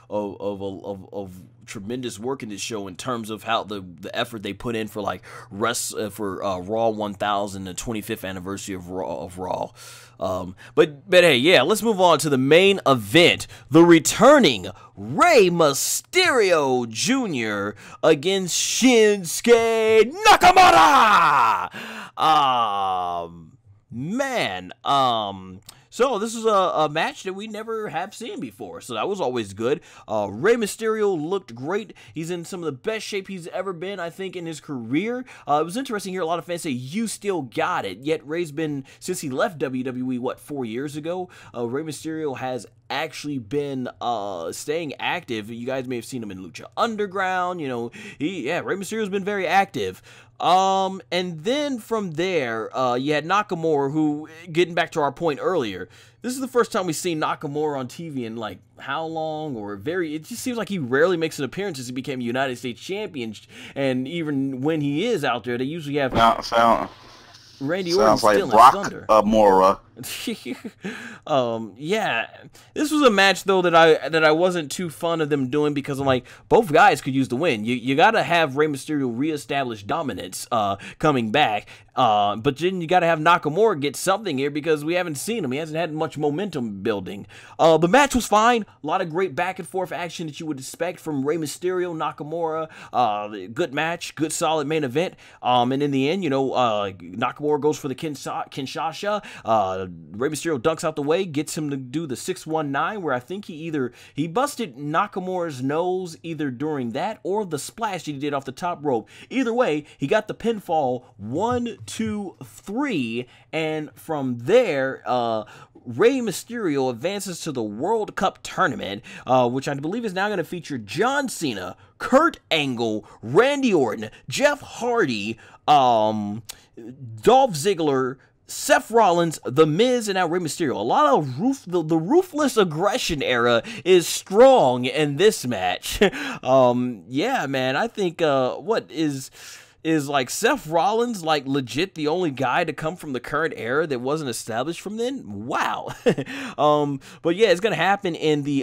of tremendous work in this show in terms of how the effort they put in for like Raw 1000, the 25th anniversary of Raw. But hey, yeah, let's move on to the main event. The returning Rey Mysterio Jr. against Shinsuke Nakamura. So this is a match that we never have seen before, so that was always good. Rey Mysterio looked great. He's in some of the best shape he's ever been, I think, in his career. It was interesting to hear a lot of fans say, you still got it. Yet Rey's been, since he left WWE, 4 years ago, Rey Mysterio has actually been staying active. You guys may have seen him in Lucha Underground. You know, Rey Mysterio's been very active. And then from there, you had Nakamura, who, getting back to our point earlier, this is the first time we've seen Nakamura on TV in like how long, it just seems like he rarely makes an appearance since he became United States champion. And even when he is out there, they usually have Randy Orton like still Brock in thunder. Mora. Yeah, this was a match though that I wasn't too fond of them doing, because I'm like, both guys could use the win. You gotta have Rey Mysterio reestablish dominance coming back, but then you gotta have Nakamura get something here, because we haven't seen him. He hasn't had much momentum building. The match was fine. A lot of great back and forth action that you would expect from Rey Mysterio, Nakamura. Good match, good solid main event. And in the end, Nakamura goes for the Kinshasa. Rey Mysterio ducks out the way, gets him to do the 619, where I think he busted Nakamura's nose either during that or the splash that he did off the top rope. Either way, he got the pinfall 1, 2, 3, and from there, Rey Mysterio advances to the World Cup tournament, which I believe is now going to feature John Cena, Kurt Angle, Randy Orton, Jeff Hardy, Dolph Ziggler, Seth Rollins, The Miz, and now Rey Mysterio. A lot of the ruthless aggression era is strong in this match. Yeah, man, I think what is like Seth Rollins like legit the only guy to come from the current era that wasn't established from then? Wow. But yeah, it's gonna happen in the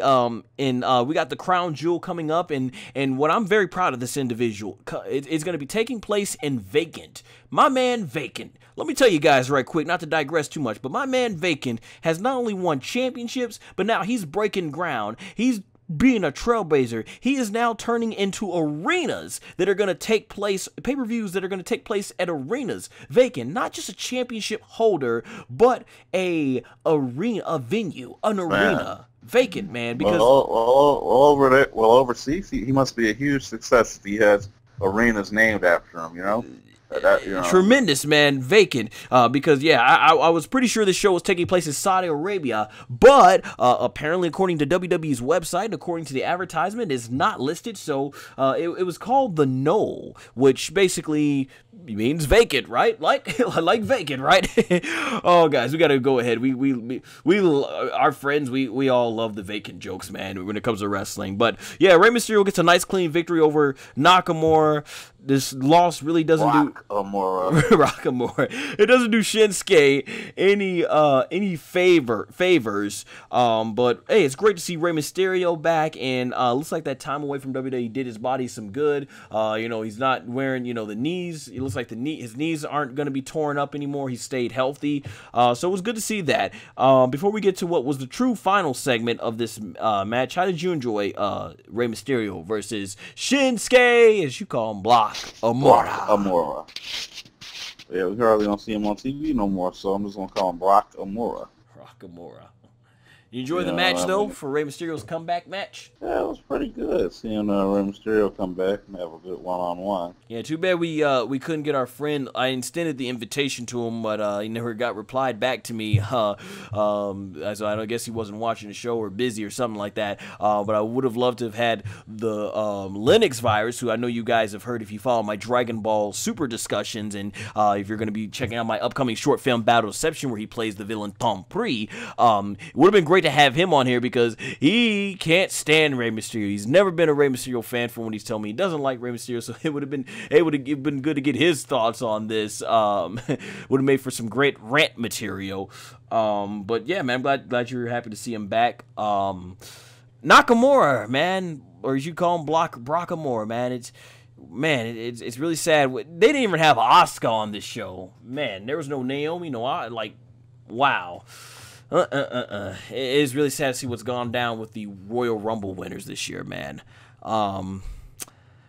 we got the Crown Jewel coming up, and what I'm very proud of this individual, it's gonna be taking place in Vacant. My man Vacant. Let me tell you guys right quick, not to digress too much, but my man Vacant has not only won championships, but now he's breaking ground. He's being a trailblazer. He is now turning into arenas that are going to take place, pay-per-views that are going to take place at arenas. Vacant, not just a championship holder, but an arena. Vacant, man, because overseas, he must be a huge success if he has arenas named after him, you know? Tremendous, man. Vacant, because yeah, I was pretty sure this show was taking place in Saudi Arabia, but apparently according to WWE's website, according to the advertisement, is not listed. So it was called the Knoll, which basically means vacant, right? Like vacant, right? Oh, guys, we gotta go ahead. We our friends, we all love the Vacant jokes, man, when it comes to wrestling. But yeah, Rey Mysterio gets a nice clean victory over Nakamura. This loss really doesn't do Nakamura. It doesn't do Shinsuke any favors. But hey, it's great to see Rey Mysterio back, and looks like that time away from WWE did his body some good. He's not wearing the knees. It looks like his knees aren't going to be torn up anymore. He stayed healthy. So it was good to see that. Before we get to what was the true final segment of this match, how did you enjoy Rey Mysterio versus Shinsuke, as you call him, Block Amora? Yeah, we hardly don't see him on TV no more, so I'm just going to call him Brock Amora. You enjoy the match, though, for Rey Mysterio's comeback match? Yeah, it was pretty good seeing Rey Mysterio come back and have a good one-on-one. Yeah, too bad we couldn't get our friend. I extended the invitation to him, but he never got replied back to me. So I guess he wasn't watching the show or busy or something like that. But I would have loved to have had the Linux Virus, who I know you guys have heard if you follow my Dragon Ball Super discussions, and if you're going to be checking out my upcoming short film Battle Deception, where he plays the villain Tom Pri. It would have been great to have him on here, because he can't stand Rey Mysterio. He's never been a Rey Mysterio fan, from what he's telling me. He doesn't like Rey Mysterio, so it would have been good to get his thoughts on this. Would have made for some great rant material. But yeah, man, I'm glad you're happy to see him back. Nakamura, man, or as you call him, Brockamore, man. It's really sad. They didn't even have Asuka on this show. Man, there was no Naomi, wow. It is really sad to see what's gone down with the Royal Rumble winners this year, man. All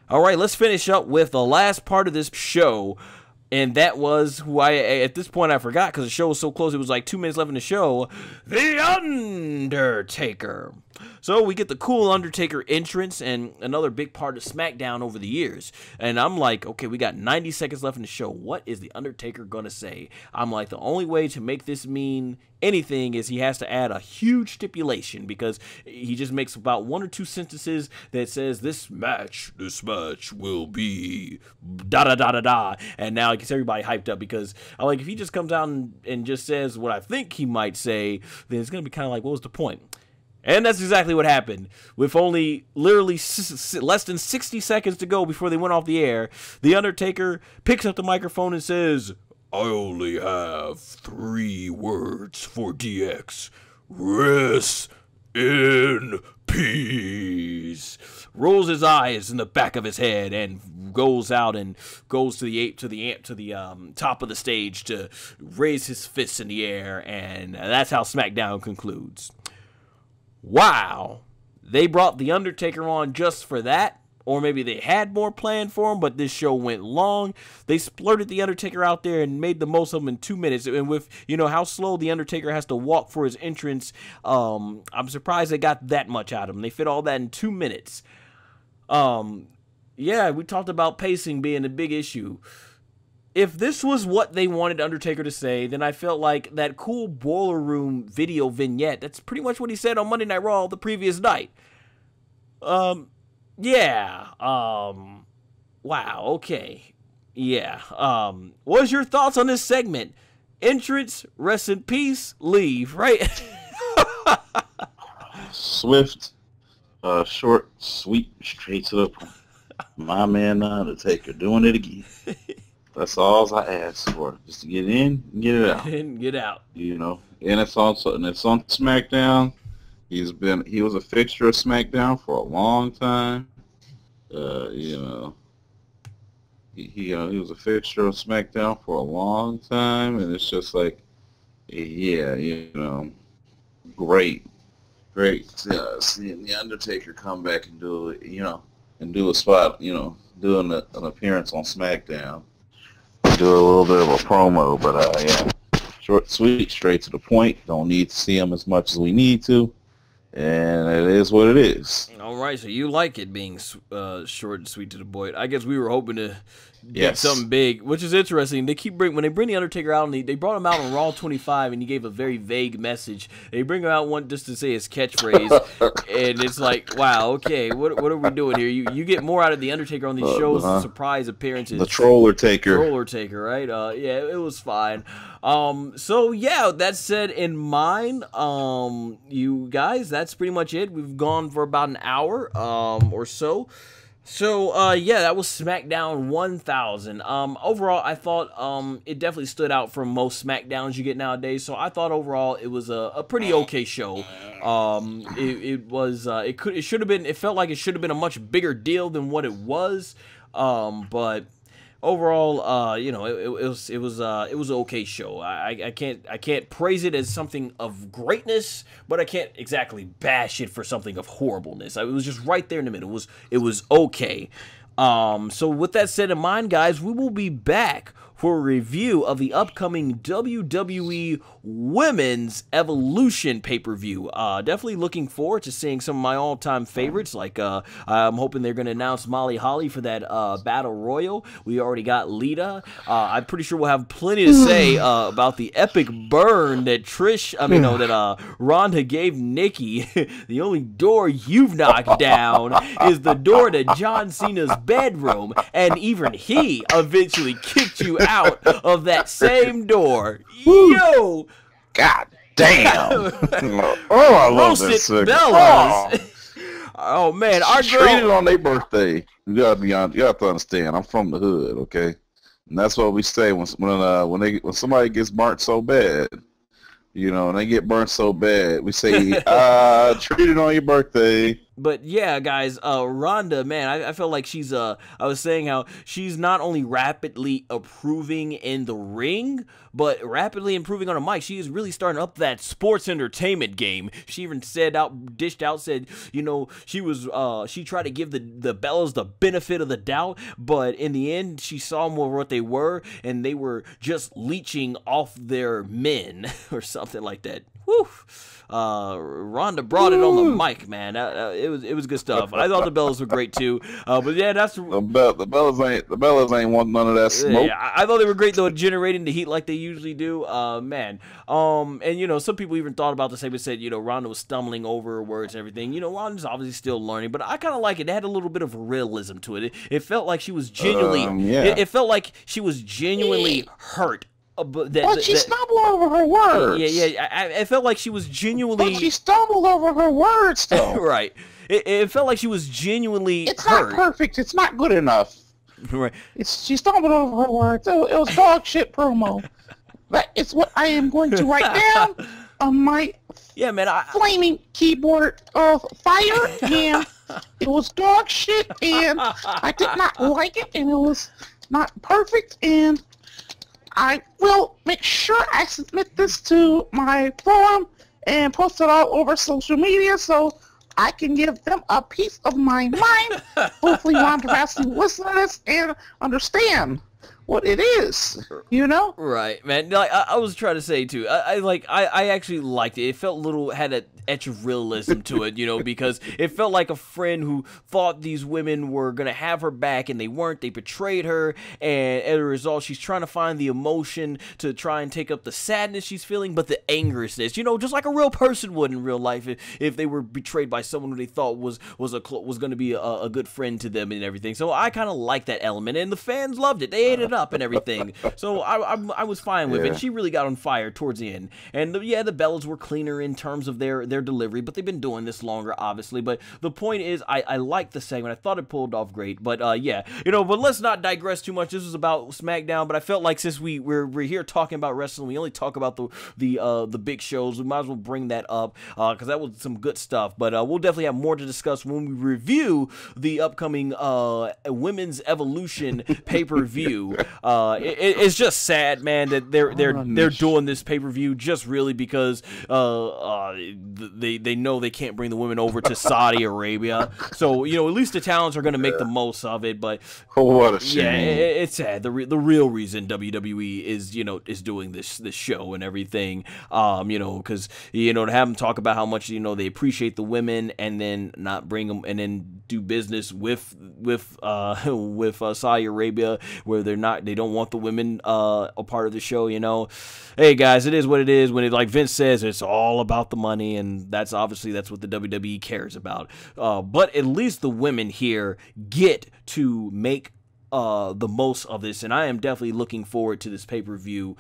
right, let's finish up with the last part of this show. And that was who at this point I forgot because the show was so close. It was like 2 minutes left in the show. The Undertaker. So we get the cool Undertaker entrance and another big part of SmackDown over the years. And I'm like, okay, we got 90 seconds left in the show. What is the Undertaker going to say? I'm like, the only way to make this mean anything is he has to add a huge stipulation because he just makes about 1 or 2 sentences that says this match will be da-da-da-da-da. And now it gets everybody hyped up because I'm like, if he just comes out and just says what I think he might say, then it's going to be kind of like, what was the point? And that's exactly what happened. With only literally less than 60 seconds to go before they went off the air, The Undertaker picks up the microphone and says, I only have 3 words for DX. Rest in peace. Rolls his eyes in the back of his head and goes out and goes to the top of the stage to raise his fists in the air, and that's how SmackDown concludes. Wow, they brought The Undertaker on just for that, or maybe they had more planned for him, but this show went long. They splurted The Undertaker out there and made the most of him in 2 minutes, and with, how slow The Undertaker has to walk for his entrance, I'm surprised they got that much out of him. They fit all that in 2 minutes. Yeah, we talked about pacing being a big issue. If this was what they wanted Undertaker to say, then I felt like that cool Boiler Room video vignette, that's pretty much what he said on Monday Night Raw the previous night. Wow, okay. Yeah, what was your thoughts on this segment? Entrance, rest in peace, leave, right? Swift, short, sweet, straight to the point. My man, the Undertaker, doing it again. That's all I ask for, just to get in and get it out. And get out. And it's on SmackDown. He was a fixture of SmackDown for a long time. He was a fixture of SmackDown for a long time, and it's just like, yeah, great, seeing the Undertaker come back and do it, and do a spot, do an appearance on SmackDown. Do a little bit of a promo, but yeah, short, sweet, straight to the point. Don't need to see him as much as we need to, and it is what it is. All right, so you like it being short and sweet to the point. I guess we were hoping to get something big, which is interesting. They when they bring the Undertaker out, and they brought him out on Raw 25, and he gave a very vague message. They bring him out one just to say his catchphrase, and it's like, wow, okay, what are we doing here? You get more out of the Undertaker on these shows, surprise appearances. The Troller Taker, right? Yeah, it was fine. So yeah, that said in mind, you guys, that's pretty much it. We've gone for about an hour, or so. So, yeah, that was SmackDown 1000. Overall, I thought, it definitely stood out from most SmackDowns you get nowadays. So I thought overall it was a pretty okay show. It felt like it should have been a much bigger deal than what it was. But overall, it was an okay show. I can't praise it as something of greatness, but I can't exactly bash it for something of horribleness. It was just right there in the middle. It was okay. So with that said in mind, guys, we will be back for a review of the upcoming WWE Women's Evolution pay-per-view. Definitely looking forward to seeing some of my all-time favorites. Like, I'm hoping they're going to announce Molly Holly for that Battle Royal. We already got Lita. I'm pretty sure we'll have plenty to say about the epic burn that Ronda gave Nikki. The only door you've knocked down is the door to John Cena's bedroom, and even he eventually kicked you out of that same door. Yo! God damn! I love this Bellas. Oh man, our girl treated on their birthday. You gotta understand. I'm from the hood, okay, and that's what we say when somebody gets burnt so bad. You know, and they get burnt so bad. We say, treat it on your birthday. But yeah, guys, Ronda, man, I felt like she's, I was saying how she's not only rapidly improving in the ring, but rapidly improving on a mic. She is really starting up that sports entertainment game. She even said said, you know, she tried to give the Bellas the benefit of the doubt, but in the end, she saw more what they were, and they were just leeching off their men, or something like that. Whew. Ronda brought it on the mic, man. It was good stuff. I thought the Bellas were great too. But yeah, that's the Bellas ain't want none of that smoke. Yeah, I thought they were great though, generating the heat like they usually do. Man. And you know, some people even thought about the same and said, you know, Ronda was stumbling over her words and everything. You know, Ronda's obviously still learning, but I kind of like it. It had a little bit of realism to it. It felt like she was genuinely. It felt like she was genuinely hurt. But she stumbled over her words. Yeah. I felt like she was genuinely. But she stumbled over her words, though. Right. It felt like she was genuinely. It's hurt. not perfect. It's not good enough. Right. She stumbled over her words. It was dog shit promo. That is what I am going to write down on my flaming keyboard of fire. And it was dog shit, and I did not like it, and it was not perfect, and I will make sure I submit this to my forum and post it all over social media so I can give them a piece of my mind. Hopefully Ronda Rousey will listen to this and understand what it is, you know? Right, man. Like I was trying to say too. I actually liked it. It felt a little, had an etch of realism to it, you know, because it felt like a friend who thought these women were gonna have her back and they weren't. They betrayed her, and as a result, she's trying to find the emotion to try and take up the sadness she's feeling, but the angerousness, you know, just like a real person would in real life if they were betrayed by someone who they thought was gonna be a good friend to them and everything. So I kind of like that element, and the fans loved it. They ate it up and everything. So I was fine with it. She really got on fire towards the end, and the Bellas were cleaner in terms of their delivery, but they've been doing this longer, obviously. But the point is, I liked the segment. I thought it pulled off great. But yeah, you know, but let's not digress too much. This was about SmackDown, but I felt like since we're here talking about wrestling, we only talk about the big shows. We might as well bring that up because that was some good stuff. But we'll definitely have more to discuss when we review the upcoming Women's Evolution pay-per-view. It's just sad, man, that they're doing this pay-per-view just really because they know they can't bring the women over to Saudi Arabia. So, you know, at least the talents are going to make the most of it. But what a shame. Yeah, it's sad. The real reason WWE is, you know, is doing this show and everything, you know, because, you know, to have them talk about how much, you know, they appreciate the women and then not bring them and then do business with Saudi Arabia where they don't want the women a part of the show, you know. Hey guys, it is what it is. When like Vince says, it's all about the money, and that's what the WWE cares about. But at least the women here get to make the most of this, and I am definitely looking forward to this pay-per-view.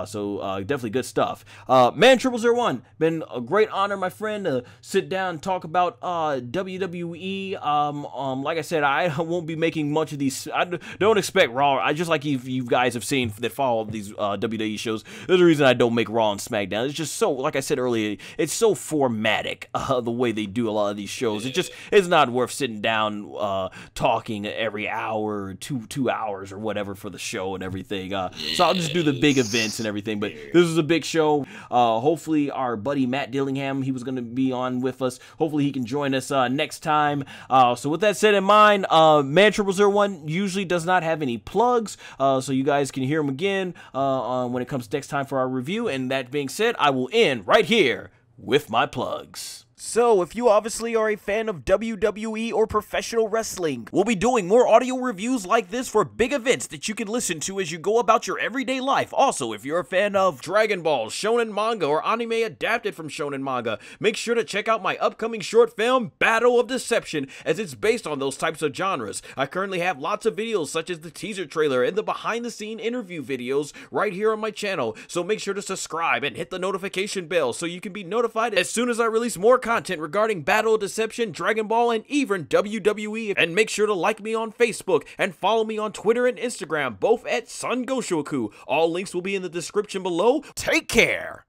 So definitely good stuff. Man0001, been a great honor, my friend, to sit down and talk about WWE. Like I said, I won't be making much of these. I don't expect Raw. I just like you guys have seen that follow these WWE shows. There's a reason I don't make Raw and SmackDown. It's just so, like I said earlier, it's so formatic the way they do a lot of these shows. It's not worth sitting down talking every hour or 2 hours or whatever for the show and everything. So I'll just do the big events and everything. But this is a big show. Hopefully our buddy Matt Dillingham, he was going to be on with us. Hopefully he can join us next time. So with that said in mind, Man0001 usually does not have any plugs. So you guys can hear him again when it comes next time for our review. And that being said, I will end right here with my plugs. So, if you obviously are a fan of WWE or professional wrestling, we'll be doing more audio reviews like this for big events that you can listen to as you go about your everyday life. Also, if you're a fan of Dragon Ball, shonen manga, or anime adapted from shonen manga, make sure to check out my upcoming short film, Battle of Deception, as it's based on those types of genres. I currently have lots of videos such as the teaser trailer and the behind-the-scene interview videos right here on my channel, so make sure to subscribe and hit the notification bell so you can be notified as soon as I release more content regarding Battle of Deception, Dragon Ball, and even WWE. And make sure to like me on Facebook and follow me on Twitter and Instagram, both at SonGoshuaku. All links will be in the description below. Take care!